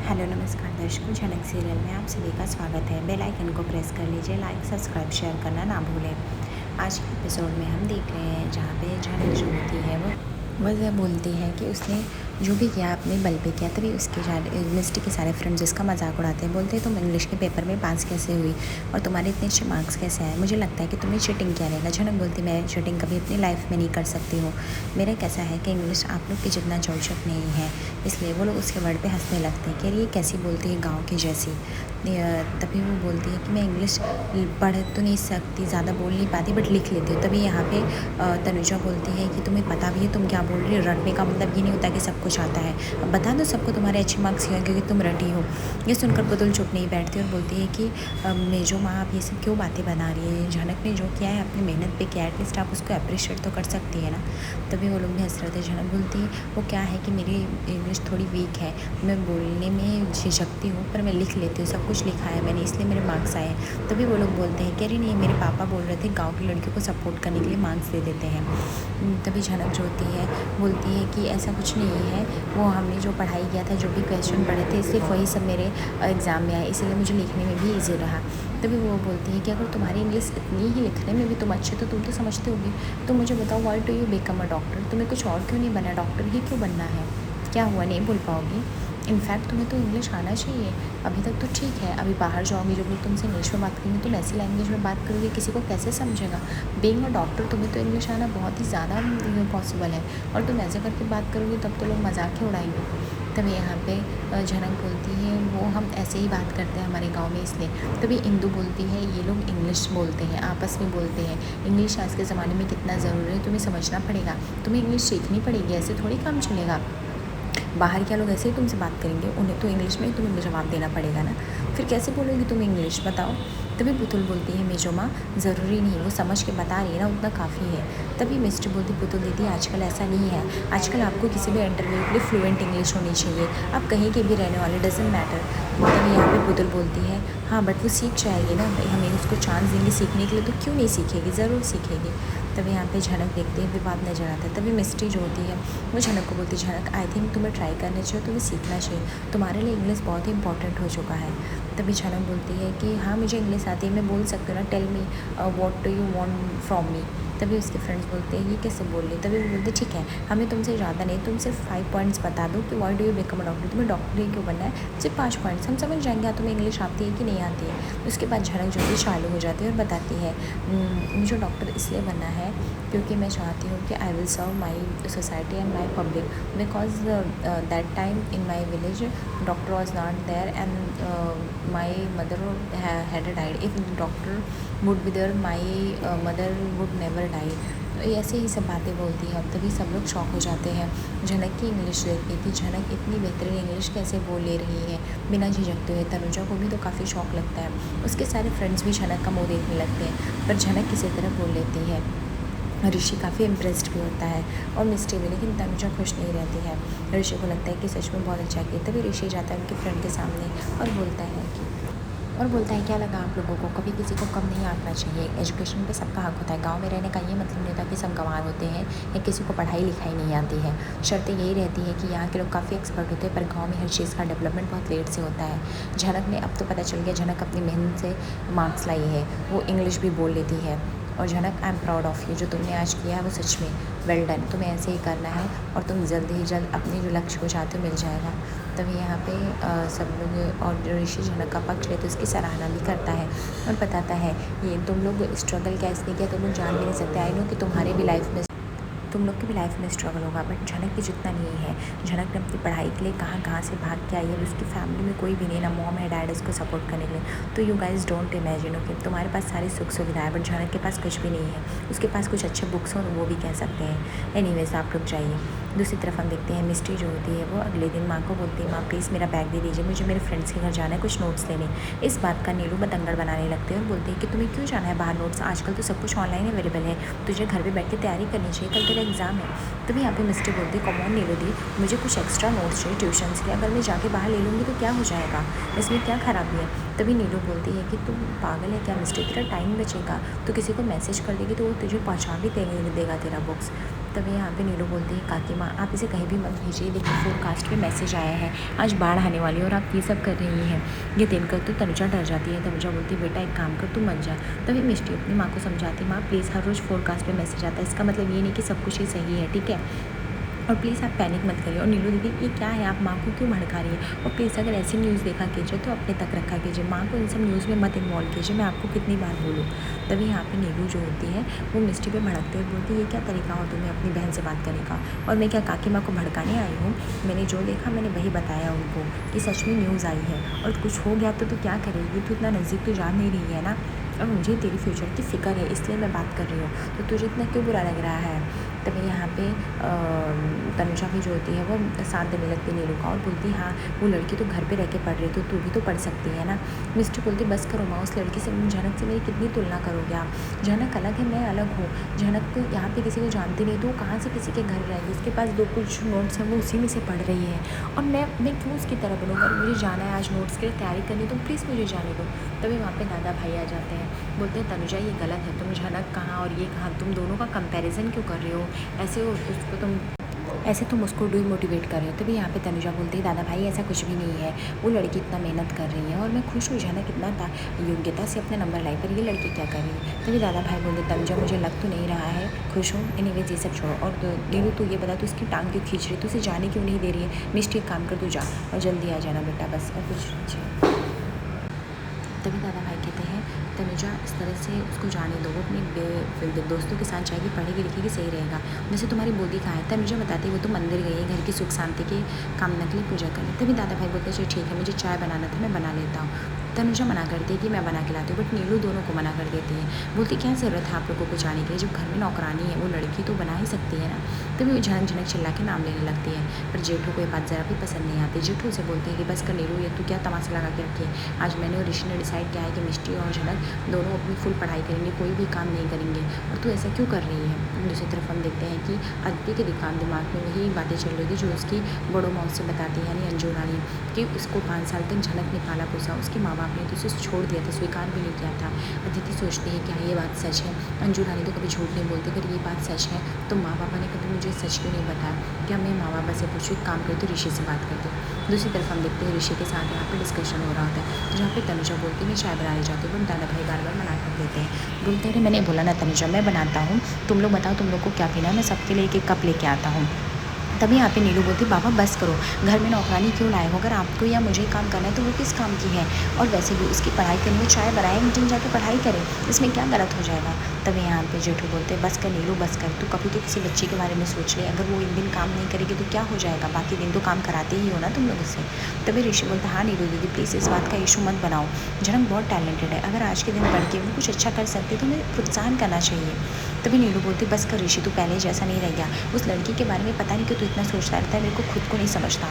Hello नमस्कार दर्शकों, झलक सीरियल में आप सभी का स्वागत है। बेल आइकन को प्रेस कर लीजिए, लाइक सब्सक्राइब शेयर करना ना भूलें। आज के एपिसोड में हम देख रहे हैं जहाँ पे झलक जो होती है वह बोलती है कि उसने जो भी किया अपने बल पे किया। तभी उसके मिस्टी के सारे फ्रेंड्स उसका मजाक उड़ाते हैं, बोलते हैं तुम इंग्लिश के पेपर में पास कैसे हुई और तुम्हारे इतने अच्छे मार्क्स कैसे आए। मुझे लगता है कि तुम्हें चीटिंग किया रहेगा। झनक बोलती मैं चीटिंग कभी अपनी लाइफ में नहीं कर सकती हूँ। मेरा कैसा है कि इंग्लिश आप लोग की जितना चौचक नहीं है, इसलिए वो लोग उसके वर्ड पे हंसने लगते हैं कि ये कैसी बोलती है गाँव की जैसी। तभी वो बोलती है कि मैं इंग्लिश पढ़ तो नहीं सकती, ज़्यादा बोल नहीं पाती, बट लिख लेती हूँ। तभी यहाँ पे तनुजा बोलती है कि तुम्हें पता भी है तुम क्या बोल रही हो। रटने का मतलब ये नहीं होता कि सब कुछ आता है। अब बता दो सबको तुम्हारे अच्छे मार्क्स क्यों हैं, क्योंकि तुम रटी हो। ये सुनकर पुतुल चुप नहीं बैठती और बोलती है कि मेजो माँ आप ये सब क्यों बातें बना रही है। झनक ने जो किया है अपनी मेहनत पे किया, एटलीस्ट आप उसको अप्रिशिएट तो कर सकती है ना। तभी वो लोग भी हंस रहे थे। झनक बोलती है वो क्या है कि मेरी इंग्लिश थोड़ी वीक है, मैं बोलने में झिझकती हूँ पर मैं लिख लेती हूँ, सब कुछ लिखा है मैंने, इसलिए मेरे मार्क्स आए हैं। तभी वो लोग बोलते हैं कि अरे नहीं, मेरे पापा बोल रहे थे गाँव की लड़कियों को सपोर्ट करने के लिए मार्क्स दे देते हैं। तभी झनक जो होती है बोलती है कि ऐसा कुछ नहीं है, वो हमने जो पढ़ाई किया था, जो भी क्वेश्चन पढ़े थे, सिर्फ वही सब मेरे एग्ज़ाम में आए, इसलिए मुझे लिखने में भी ईजी रहा। तभी वो बोलती है कि अगर तुम्हारी इंग्लिश इतनी ही लिखने में भी तुम अच्छे, तो तुम तो समझते होगी। तो मुझे बताओ, why do you become a doctor? तुम्हें कुछ और क्यों नहीं बना, डॉक्टर ही क्यों बनना है? क्या हुआ, नहीं बोल पाओगी? इनफैक्ट तुम्हें तो इंग्लिश आना चाहिए। अभी तक तो ठीक है, अभी बाहर जाओगी, जो लोग तुमसे इंग्लिश में बात करेंगे, तुम ऐसी लैंग्वेज में बात करोगे, किसी को कैसे समझेगा। बीइंग अ डॉक्टर तुम्हें तो इंग्लिश आना बहुत ही ज़्यादा पॉसिबल है, और तुम ऐसे करके बात करोगी तब तो लोग मजाक ही उड़ाएंगे। तभी यहाँ पे झनक बोलती है वो हम ऐसे ही बात करते हैं हमारे गांव में, इसलिए। तभी इंदू बोलती है ये लोग इंग्लिश बोलते हैं, आपस में बोलते हैं। इंग्लिश आज के ज़माने में कितना ज़रूरी है तुम्हें समझना पड़ेगा, तुम्हें इंग्लिश सीखनी पड़ेगी, ऐसे थोड़ी काम चलेगा। बाहर के लोग ऐसे ही तुमसे बात करेंगे, उन्हें तो इंग्लिश में ही तुम्हें जवाब देना पड़ेगा ना, फिर कैसे बोलोगी तुम इंग्लिश, बताओ। तभी पुतुल बोलती है मेजो माँ ज़रूरी नहीं, वो समझ के बता रही है ना, उतना काफ़ी है। तभी मिस्टर बोलती पुतुल दीदी आजकल ऐसा नहीं है, आजकल आपको किसी भी इंटरव्यू के लिए फ्लुएंट इंग्लिश होनी चाहिए, आप कहीं के भी रहने वाले, डजेंट मैटर। तभी यहाँ पे पुतुल बोलती है हाँ बट वो सीख जाएगी ना, हमें उसको चांस देंगे सीखने के लिए, तो क्यों नहीं सीखेगी, ज़रूर सीखेगी। तभी यहाँ पे झनक देखते हैं विवाद नजर आता है। तभी मिस्टी जो होती है वो झनक को बोलती है झनक आई थिंक तुम्हें ट्राई करना चाहिए, तुम्हें सीखना चाहिए, तुम्हारे लिए इंग्लिश बहुत ही इंपॉर्टेंट हो चुका है। तभी झनक बोलती है कि हाँ मुझे इंग्लिश आती है, मैं बोल सकती हूँ ना, tell me what do you want from me. तभी उसके फ्रेंड्स बोलते हैं ये कैसे बोल रही। तभी वो बोलते ठीक है, हमें तुमसे ज़्यादा नहीं, तुम सिर्फ 5 पॉइंट्स बता दो कि why do you become a doctor, तुम्हें डॉक्टर ही क्यों बनना है, सिर्फ 5 पॉइंट्स हम समझ जाएंगे तुम्हें इंग्लिश आती है कि नहीं आती है। उसके बाद झनक जो है चालू हो जाती है और बताती है मुझे डॉक्टर इसलिए बनना है क्योंकि मैं चाहती हूँ कि I will serve my society and my public, because that time in my village doctor was not there and my mother had died, if doctor would be there my mother would never die. ऐसे ही सब बातें बोलती है। अब तभी सब लोग शॉक हो जाते हैं झनक की इंग्लिश देखी थी, झनक इतनी बेहतरीन इंग्लिश कैसे बोल ले रही है बिना झिझकते हुए। तनुजा को भी तो काफ़ी शौक लगता है, उसके सारे फ्रेंड्स भी झनक का मुँह देखने लगते हैं, पर झनक किसी तरह बोल लेती है। ऋषि काफ़ी इम्प्रेस्ड भी होता है और मिस्टी भी, लेकिन तनुजा खुश नहीं रहती है। ऋषि को लगता है कि सच में बहुत अच्छा किया। तभी ऋषि जाता है उनके फ्रेंड के सामने और बोलता है क्या लगा आप लोगों को, कभी किसी को कम नहीं आंकना चाहिए, एजुकेशन पे सबका हक होता है। गांव में रहने का ये मतलब नहीं होता कि सब गंवार होते हैं या किसी को पढ़ाई लिखाई नहीं आती है। शर्तें यही रहती है कि यहाँ के लोग काफ़ी एक्सपर्ट होते हैं, पर गांव में हर चीज़ का डेवलपमेंट बहुत लेट से होता है। झनक ने अब तो पता चल गया, झनक अपनी मेहनत से मार्क्स लाई है, वो इंग्लिश भी बोल लेती है। और झनक I am proud of you, जो तुमने आज किया है वो सच में वेल डन, तुम्हें ऐसे ही करना है और तुम जल्द ही जल्द अपने जो लक्ष्य को चाहते हो मिल जाएगा। तभी यहाँ पे सब लोग और ऋषि झनक का पक्ष लेते उसकी सराहना भी करता है और बताता है ये तुम लोग स्ट्रगल कैसे किया तुम लोग जान भी नहीं सकते। आई नो कि तुम्हारे भी लाइफ में, तुम लोग की भी लाइफ में स्ट्रगल होगा, बट झनक की जितना नहीं है। झनक ने अपनी पढ़ाई के लिए कहाँ कहाँ से भाग के आई है, उसकी फैमिली में कोई भी नहीं, ना मॉम है डैड उसको सपोर्ट करने के लिए। तो you guys don't imagine okay, तुम्हारे पास सारी सुख सुविधाएं, बट झनक के पास कुछ भी नहीं है। उसके पास कुछ अच्छे बुक्स हो वो भी कह सकते हैं। एनीवेज आप रुक जाइए। दूसरी तरफ हम देखते हैं मिस्टी जो होती है वो अगले दिन माँ को बोलती है माँ प्लीज़ मेरा बैग दे दीजिए, मुझे मेरे फ्रेंड्स के घर जाना है कुछ नोट्स लेने। इस बात का नीलू बतंगड़ बनाने लगते हैं और बोलते हैं कि तुम्हें क्यों जाना है बाहर नोट्स, आजकल तो सब कुछ ऑनलाइन अवेलेबल है, तुझे घर पे बैठ के तैयारी करनी चाहिए, कल तेरा एग्ज़ाम है। तभी यहाँ पे मिस्टी बोलती है कॉमन नीलू दी, मुझे कुछ एक्स्ट्रा नोट्स चाहिए ट्यूशन से, अगर मैं जाके बाहर ले लूँगी तो क्या हो जाएगा, इसमें क्या ख़राबी है। तभी नीलू बोलती है कि तुम पागल है क्या मिस्टी, तेरा टाइम बचेगा तो किसी को मैसेज कर देगी तो वो तुझे पहुँचा भी देगा तेरा बुक्स। तभी यहाँ पे नीलू बोलती है काकी माँ आप इसे कहीं भी मत भेजिए, लेकिन फोरकास्ट पे मैसेज आया है आज बाढ़ आने वाली है और आप ये सब कर रही हैं, ये देखकर तो तनुजा डर जाती है। तनुजा बोलती है बेटा एक काम कर, तू मत जा। तभी मिष्टी अपनी माँ को समझाती, माँ प्लीज़ हर रोज़ फोरकास्ट पे मैसेज आता है, इसका मतलब ये नहीं कि सब कुछ ही सही है, ठीक है, और प्लीज़ आप पैनिक मत करिए। और नीलू दीदी ये क्या है, आप माँ को क्यों भड़का रही है, और प्लीज़ अगर ऐसी न्यूज़ देखा कीजिए तो अपने तक रखा कीजिए, माँ को इन सब न्यूज़ में मत इन्वॉल्व कीजिए, मैं आपको कितनी बार बोलूँ। तभी यहाँ पे नीलू जो होती है वो मिष्टी पे भड़कते हुए बोलती है ये क्या तरीका हो तुम्हें अपनी बहन से बात करने का, और मैं क्या काकी माँ को भड़काने आई हूँ, मैंने जो देखा मैंने वही बताया उनको कि सच में न्यूज़ आई है, और कुछ हो गया तो क्या करेगी, तो इतना नज़दीक तो जा नहीं रही है ना, और मुझे तेरी फ्यूचर की फ़िक्र है इसलिए मैं बात कर रही हूँ, तो तुझे इतना क्यों बुरा लग रहा है। तभी यहाँ पे तनुजा भी जो होती है वो साथ देने लगती है नीलू का, और बोलती हाँ वो लड़की तो घर पे रह के पढ़ रही, तो तू भी तो पढ़ सकती है ना। मिस्टर बोलती बस करो माँ, उस लड़की से झनक से मेरी कितनी तुलना करोगे आप, झनक अलग है मैं अलग हूँ, झनक तो यहाँ पे किसी को जानती नहीं, तो वो कहाँ से किसी के घर रहेगी, उसके पास दो कुछ नोट्स हैं वो उसी में से पढ़ रही है, और मैं क्यों उसकी तरह बनूँ, अगर मुझे जाना है आज नोट्स के लिए तैयारी करनी तो प्लीज़ मुझे जाने दो। तभी वहाँ पे दादा भाई आ जाते हैं, बोलते हैं तनुजा ये गलत है, तुम झनक कहाँ और ये कहाँ, तुम दोनों का कंपैरिजन क्यों कर रहे हो, ऐसे तुम उसको डिमोटिवेट कर रहे हो। तभी यहाँ पे तनुजा बोलती है दादा भाई ऐसा कुछ भी नहीं है, वो लड़की इतना मेहनत कर रही है और मैं खुश हूँ, झनक कितना योग्यता से अपने नंबर लाई, पर ये लड़की क्या कर रही है। तभी दादा भाई बोलते तनुजा मुझे लग तो नहीं रहा है, खुश हूँ, एनीवेज ये सब छोड़ो, और नीलू तू ये बता, तो इसकी टांग क्यों खींच रही, तो उसे जाने क्यों नहीं दे रही है, मिस्टी एक काम कर तू जा और जल्दी आ जाना बेटा, बस और कुछ नहीं। तभी दादा भाई कहते हैं तनुजा इस तरह से उसको जाने दो, वो अपने दोस्तों के साथ जाएगी, पढ़ेगी लिखेगी सही रहेगा। वैसे तुम्हारी बोली कहाँ है, तनुजा बताती है वो तो मंदिर गई है घर की सुख शांति की कामना के लिए पूजा करने। तभी दादा भाई बोलते हैं ठीक है मुझे चाय बनाना था मैं बना लेता हूँ। तनुजा मना करती है कि मैं बना के लाती हूँ, बट नीलू दोनों को मना कर देती है, बोलती क्या ज़रूरत है आप लोगों को जाने के लिए, जब घर में नौकरानी है वो लड़की तो बना ही सकती है ना। तभी वो झनक झनक चिल्ला के नाम लेने लगती है, पर जेठू को ये बात ज़रा भी पसंद नहीं आती। जेठू से बोलते हैं कि बस कर नीलू ये तू क्या तमाशा लगा के रखी है, आज मैंने और ऋषि ने डिसाइड किया है कि मिष्टी और झनक दोनों अपनी फुल पढ़ाई करेंगे, कोई भी काम नहीं करेंगे, और तू ऐसा क्यों कर रही है। दूसरी तरफ हम देखते हैं कि अदिति के दिमाग में वही बातें चल रही थी जो उसकी बड़ों माँ से बताती है, यानी अंजू रानी, कि उसको 5 साल तक झनक ने पाला पोसा, उसके माँ बाप ने तो उसे छोड़ दिया था, स्वीकार भी नहीं किया था। अदिति सोचती है क्या ये बात सच है, अंजू रानी तो कभी झूठ नहीं बोलती, अगर ये बात सच है तो माँ पापा ने कभी मुझे सच क्यों नहीं बताया, क्या मैं माँ बाप से पूछूँ, काम करती ऋषि से बात करती। दूसरी तरफ हम देखते हैं ऋषि के साथ यहाँ पे डिस्कशन हो रहा होता है, जहाँ पे तनुजा बोलती है मैं चाय बनाने जाती हूँ, पर दादा भाई बार बार मना कर देते हैं, बोलते हैं मैंने बोला ना तनुजा मैं बनाता हूँ, तुम लोग बताओ तुम लोग को क्या पीना है, मैं सबके लिए एक कप लेके आता हूँ। तभी यहाँ पे नीलू बोलती बाबा बस करो, घर में नौकरानी क्यों लाए हो, अगर आपको या मुझे काम करना है तो वो किस काम की है, और वैसे भी उसकी पढ़ाई करनी है, चाय बनाए जिन जाके पढ़ाई करें, इसमें क्या गलत हो जाएगा। तभी यहाँ पे जेठू बोलते बस कर नीलू बस कर, तू कभी तो किसी बच्चे के बारे में सोच ले, अगर वो एक दिन काम नहीं करेगी तो क्या हो जाएगा, बाकी दिन तो काम कराते ही हो ना तुम लोग उससे। तभी ऋषि बोलते हाँ नीलू दीदी प्लीज़ इस बात का इशू मत बनाओ, झनक बहुत टैलेंटेड है, अगर आज के दिन पढ़ के वो कुछ अच्छा कर सकती तो हमें प्रोत्साहन करना चाहिए। तभी नीलू बोलती बस कर ऋषि तू पहले जैसा नहीं रह गया, उस लड़की के बारे में पता नहीं कि तू इतना सोचता रहता है, मेरे को खुद को नहीं समझता।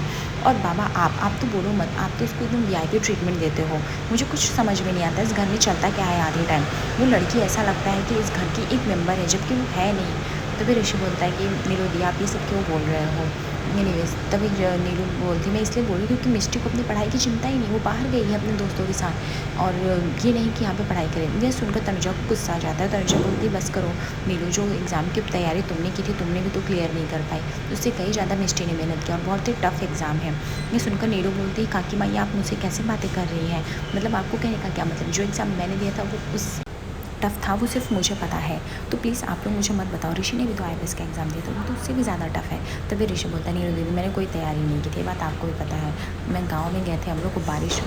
और बाबा आप तो बोलो मत, आप तो उसको एकदम वीआईपी ट्रीटमेंट देते हो, मुझे कुछ समझ में नहीं आता इस घर में चलता क्या है आधे टाइम, वो लड़की ऐसा लगता है कि इस घर की एक मेंबर है जबकि वो है नहीं। तभी ऋषि बोलता है कि नीलू दी आप ये सब क्यों बोल रहे हो। एनीवेज तभी नीलू बोलती मैं इसलिए बोल रही क्योंकि मिस्टी को अपनी पढ़ाई की चिंता ही नहीं, वो बाहर गई है अपने दोस्तों के साथ, और ये नहीं कि यहाँ पे पढ़ाई करें। यह सुनकर तनुजा को गुस्सा आ जाता है, तनुजा बोलती बस करो नीलू, जो एग्ज़ाम की तैयारी तुमने की थी तुमने भी तो क्लियर नहीं कर पाई, उससे कहीं ज़्यादा मिस्टी ने मेहनत किया और बहुत ही टफ एग्ज़ाम है। ये सुनकर नीलू बोलती काकी माई आप मुझसे कैसे बातें कर रही हैं, मतलब आपको कहने का क्या मतलब, जो एग्ज़ाम मैंने दिया था वो उस टफ था वो सिर्फ मुझे पता है, तो प्लीज़ आप लोग मुझे मत बताओ, ऋषि ने भी तो IAS का एग्ज़ाम दिया था वो तो उससे भी ज़्यादा टफ है। तभी ऋषि बोलता है नीलू दीदी मैंने कोई तैयारी नहीं की थी, बात आपको भी पता है, मैं गाँव में गए थे हम लोग को बारिश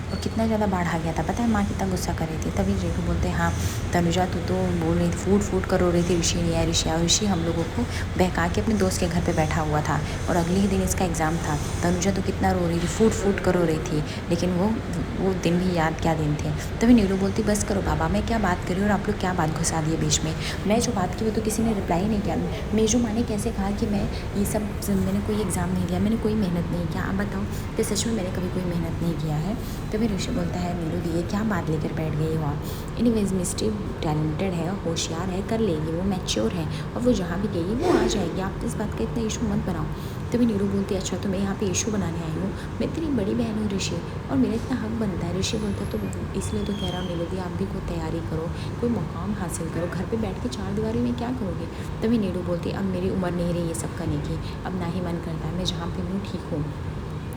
और कितना ज़्यादा बाढ़ आ गया था, पता है माँ कितना गुस्सा कर रही थी। तभी जेठू बोलते हैं हाँ तनुजा तू तो बोल रही थी फूट करो रही थी, ऋषि नहीं आया, ऋषि आया, ऋषि हम लोगों को बहका के अपने दोस्त के घर पे बैठा हुआ था और अगले ही दिन इसका एग्ज़ाम था। तनुजा तो कितना रो रही थी, फूट करो रही थी, लेकिन वो दिन भी याद क्या दिन थे। तभी नीलू बोलती बस करो बाबा, मैं क्या बात करी और आप लोग क्या बात घुसा दिए बीच में, मैं जो बात की वो तो किसी ने रिप्लाई नहीं किया। मेजू माँ ने कैसे कहा कि मैं ये सब मैंने कोई एग्ज़ाम नहीं दिया, मैंने कोई मेहनत नहीं किया, आप बताओ कि सच में मैंने कभी कोई मेहनत नहीं किया है। तभी ऋषि बोलता है नीरू दी क्या बात लेकर बैठ गई हो आप। एनीवेज मिस्टी टैलेंटेड है, होशियार है, कर लेगी, वो मैच्योर है और वो जहाँ भी गई वो आ जाएगी, आप इस बात का इतना इशू मत बनाओ। तभी नीरू बोलती है अच्छा तो मैं यहाँ पे इशू बनाने आई हूँ, मैं तेरी बड़ी बहन हूँ ऋषि और मेरा इतना हक बनता है। ऋषि बोलता है तो इसलिए तो कह रहा हूँ नीरू दी आप भी कोई तैयारी करो, कोई मुकाम हासिल करो, घर पे बैठ के चार दीवारी में क्या करोगे। तभी नीरू बोलती अब मेरी उम्र नहीं रही ये सब करने की, अब ना ही मन करता है, मैं जहाँ पे हूँ ठीक हूँ।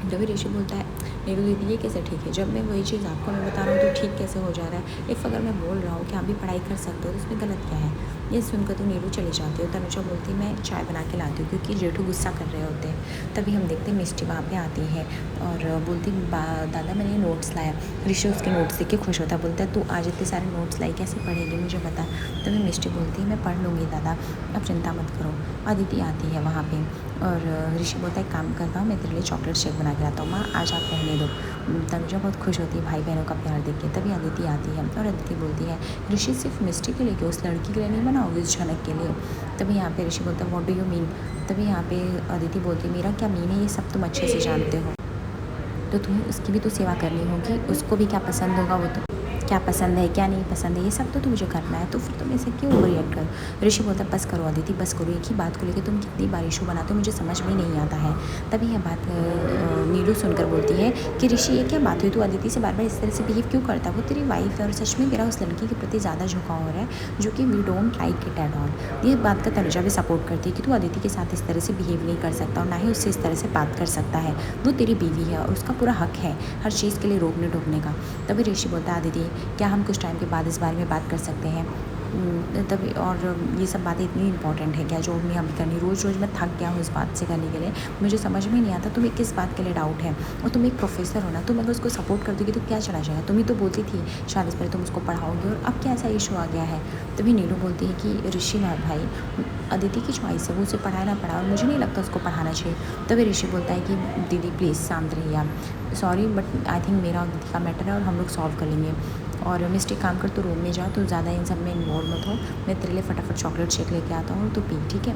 तभी ऋषि बोलता है नीरू दीदी ये कैसे ठीक है, जब मैं वही चीज़ आपको मैं बता रहा हूँ तो ठीक कैसे हो जा रहा है। इफ़ अगर मैं बोल रहा हूँ कि आप भी पढ़ाई कर सकते हो तो इसमें गलत क्या है। ये सुनकर तो नीरू चली जाती है। तनुजा बोलती मैं चाय बना के लाती हूँ क्योंकि जेठू गुस्सा कर रहे होते हैं। तभी हम देखते हैं मिष्टी वहाँ पे आती है और बोलती दादा मैंने नोट्स लाया। ऋषि उसके नोट्स देख के खुश होता है, बोलता है तू आज इतने सारे नोट्स लाई कैसे पढ़ेगी मुझे बता। तभी मिष्टी बोलती है मैं पढ़ लूँगी दादा, अब चिंता मत करो। अदिति आती है वहाँ पे और ऋषि बोलता है काम करता हूँ मैं तेरे लिए चॉकलेट शेक बना के लाता हूँ, माँ आज आप रहने दो। तनुजा बहुत खुश होती है भाई बहनों का प्यार देख के। तभी अदिति आती है और अदिति बोलती है ऋषि सिर्फ मिष्टी के लिए क्यों, उस लड़की के लिए नहीं बनाओगे, उस झनक के लिए। तभी यहाँ पे ऋषि बोलता है व्हाट डू यू मीन। तभी यहाँ पे अदिति बोलती है मेरा क्या मीन है ये सब तुम अच्छे से जानते हो, तो तुम्हें उसकी भी तो सेवा करनी होगी, उसको भी क्या पसंद होगा, वो तो क्या पसंद है क्या नहीं पसंद है ये सब तो मुझे करना है, तो फिर तुम ऐसे क्यों ओवररिएक्ट कर। ऋषि बोलता बस करो अदिति बस करो, एक ही बात को लेकर तुम कितनी बार इशू बनाते हो मुझे समझ में नहीं आता है। तभी यह बात नीरू सुनकर बोलती है कि ऋषि ये क्या बात हुई, तू अदिति से बार बार इस तरह से बिहेव क्यों करता है, वो तेरी वाइफ है और सच में मेरा उस लड़की के प्रति ज़्यादा झुकाव हो रहा है जो कि we don't like it at all. ये बात का तनुजा भी सपोर्ट करती है कि तू अदिति के साथ इस तरह से बिहेव नहीं कर सकता और ना ही उससे इस तरह से बात कर सकता है, वो तेरी बीवी है और उसका पूरा हक है हर चीज़ के लिए रोकने टोकने का। तभी ऋषि बोलता है अदिति क्या हम कुछ टाइम के बाद इस बारे में बात कर सकते हैं। तभी और ये सब बातें इतनी इंपॉर्टेंट है क्या जो हमें अभी करनी, रोज़ रोज़ मैं थक गया हूँ इस बात से करने के लिए, मुझे समझ में नहीं आता तुम्हें किस बात के लिए डाउट है। और तुम एक प्रोफेसर हो ना, तुम अगर उसको सपोर्ट कर दोगी तो क्या चला जाएगा, तुम ही तो बोलती थी शादी से पहले तुम उसको पढ़ाओगी और अब क्या ऐसा इशू आ गया है। तभी नीरू बोलती है कि ऋषि भाई अदिति की चॉइस है, वो उसे पढ़ाए ना पढ़ा और मुझे नहीं लगता उसको पढ़ाना चाहिए। तभी ऋषि बोलता है कि दीदी प्लीज़ शांत रहिए आप, सॉरी बट आई थिंक मेरा और दीदी का मैटर है और हम लोग सॉल्व कर लेंगे। और मिस्टी काम कर तो रूम में जा, तो ज़्यादा इन सब में इन्वॉल्व मत हो, मैं तेरे लिए फटाफट चॉकलेट शेक लेके आता हूँ तो पी ठीक है,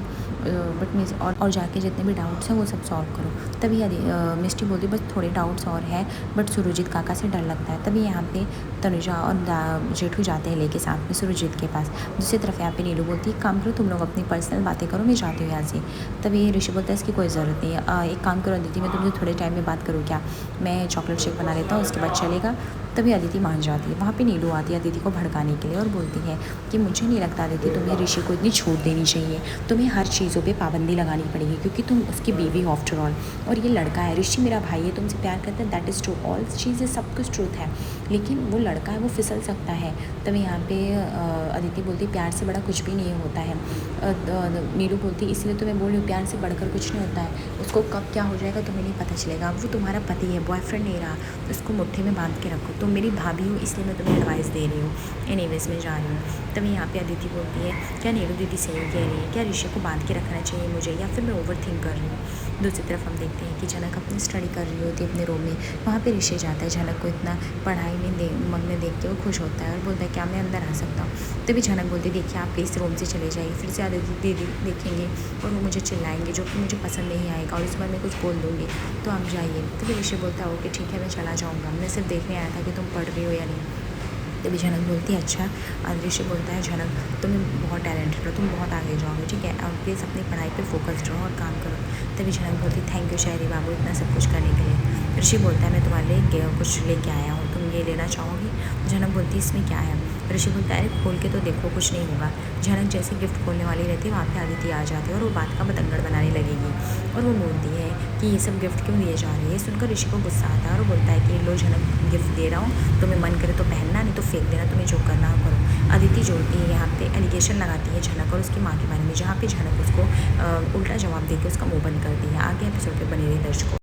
बट मैं और जाके जितने भी डाउट्स हैं वो सब सॉल्व करो। तभी मिस्टी बोलती बस थोड़े डाउट्स और हैं बट सुरजीत काका से डर लगता है। तभी यहाँ पे तनुजा और जेठू जाते हैं लेके साथ में सुरजीत के पास। दूसरी तरफ यहाँ पे नीलू बोलती है काम करो तुम लोग अपनी पर्सनल बातें करो, मैं जाती हूँ यहाँ से। तभी ऋषि बोलता है इसकी कोई ज़रूरत नहीं है, एक काम करो अदिति मैं तुमसे थोड़े टाइम में बात करूँ क्या, मैं चॉकलेट शेक बना लेता हूँ उसके बाद चलेगा। तभी अदिति मान जाती है। वहाँ पे नीलू आती है अदिति को भड़काने के लिए और बोलती है कि मुझे नहीं लगता अदिति तुम्हें ऋषि को इतनी छूट देनी चाहिए, तुम्हें हर चीज़ों पे पाबंदी लगानी पड़ेगी क्योंकि तुम उसकी बीवी हो आफ्टर ऑल, और ये लड़का है, ऋषि मेरा भाई है, तुमसे प्यार करता है, दैट इज़ ट्रू, ऑल चीज़ें सब कुछ ट्रूथ है, लेकिन वो लड़का है वो फिसल सकता है। तभी यहाँ पे अदिति बोलती प्यार से बड़ा कुछ भी नहीं होता है। नीलू बोलती इसलिए तो मैं बोल रही हूँ प्यार से बढ़कर कुछ नहीं होता है, उसको कब क्या हो जाएगा तुम्हें नहीं पता चलेगा, वो तुम्हारा पति है, बॉयफ्रेंड नहीं रहा, तो उसको मुट्ठी में बांध के रखो, तुम मेरी भाभी हो इसलिए मैं तुम्हें एडवाइस दे रही हूँ। एनीवेज मैं जा रही हूँ। तभी यहाँ पे अदिति बोलती है क्या नीलू दीदी सही कह रही है, क्या ऋषि को बांध के रखना चाहिए मुझे या फिर मैं ओवर थिंक कर रही हूँ। दूसरी तरफ हम देखते हैं कि जनक अपनी स्टडी कर रही होती है अपने रूम में, वहाँ पे ऋषि जाता है, जनक को इतना पढ़ाई में मग्न देख के वो खुश होता है और बोलता है क्या मैं अंदर आ सकता हूँ। तभी जनक बोलती है देखिए आप प्लीज़ रूम से चले जाइए, फिर से अदिति दीदी देखेंगे और वो मुझे चिल्लाएंगे जो कि मुझे पसंद नहीं आएगा और इस बार मैं कुछ बोल दूँगी, तो आप जाइए। तभी ऋषि बोलता है ओके ठीक है मैं चला जाऊँगा, मैं सिर्फ देखने आया था कि तुम पढ़ रही हो या नहीं। तभी जनक बोलती है अच्छा। ऋषि बोलता है जनक तुम बहुत टैलेंटेड हो, तुम बहुत आगे जाओगे ठीक है, और प्लीज़ अपनी पढ़ाई पे फोकस्ड रहो और काम करो। तभी जनक बोलती थैंक यू शायरी बाबू इतना सब कुछ करने के लिए। ऋषि बोलता है मैं तुम्हारे लिए कुछ लेके आया हूँ, तुम ये लेना चाहोगी। जनक बोलती है इसमें क्या है। ऋषि बोलता है अरे खोल के तो देखो कुछ नहीं होगा। जनक जैसे गिफ्ट खोलने वाली रहती है वहाँ पे अदिति आ जाती है और वो बात का बतंगड़ बनाने लगेगी और वो बोलती है कि ये सब गिफ्ट क्यों दिए जा रहे हैं। सुनकर ऋषि को गुस्सा आता है और वो बोलता है कि लो जनक गिफ्ट दे रहा हूँ, तुम्हें मन करे तो पहनना नहीं तो फेंक देना, तुम्हें जो करना हो करो। अदिति जोड़ती है यहाँ पे एलिगेशन लगाती है जनक और उसकी माँ के बारे में, जहाँ पे जनक उसको उल्टा जवाब देकर उसका मुँह बंद कर दिया। आगे एपिसोड पे बने रहे दर्शकों।